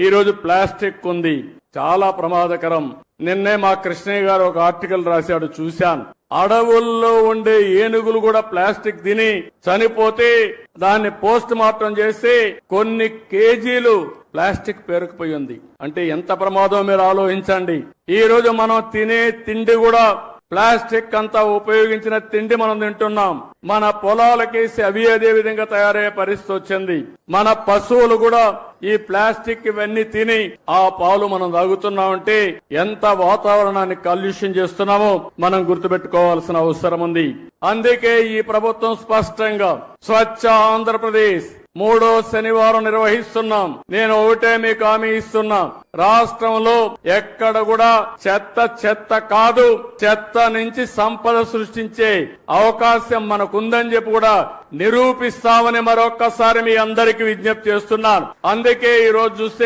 ఈ రోజు ప్లాస్టిక్ ఉంది, చాలా ప్రమాదకరం. నిన్నే మా కృష్ణయ్య గారు ఒక ఆర్టికల్ రాశాడు, చూశాను. అడవుల్లో ఉండే ఏనుగులు కూడా ప్లాస్టిక్ తిని చనిపోతే దాన్ని పోస్ట్ మార్టం చేసి కొన్ని కేజీలు ప్లాస్టిక్ పేరుకుపోయి ఉంది. అంటే ఎంత ప్రమాదం మీరు ఆలోచించండి. ఈ రోజు మనం తినే తిండి కూడా ప్లాస్టిక్ అంతా ఉపయోగించిన తిండి మనం తింటున్నాం. మన పొలాలకేసి అవి అదే విధంగా తయారయ్యే పరిస్థితి వచ్చింది. మన పశువులు కూడా ఈ ప్లాస్టిక్ ఇవన్నీ తిని ఆ పాలు మనం తాగుతున్నామంటే ఎంత వాతావరణాన్ని కాలుష్యం చేస్తున్నామో మనం గుర్తుపెట్టుకోవాల్సిన అవసరం ఉంది. అందుకే ఈ ప్రభుత్వం స్పష్టంగా స్వచ్ఛ ఆంధ్రప్రదేశ్ 3వ శనివారం నిర్వహిస్తున్నాం. నేను ఒకటే మీకు హామీ ఇస్తున్నా, రాష్ట్రంలో ఎక్కడ కూడా చెత్త కాదు, చెత్త నుంచి సంపద సృష్టించే అవకాశం మనకుందని చెప్పి కూడా నిరూపిస్తామని మరొక్కసారి మీ అందరికీ విజ్ఞప్తి చేస్తున్నాను. అందుకే ఈ రోజు చూస్తే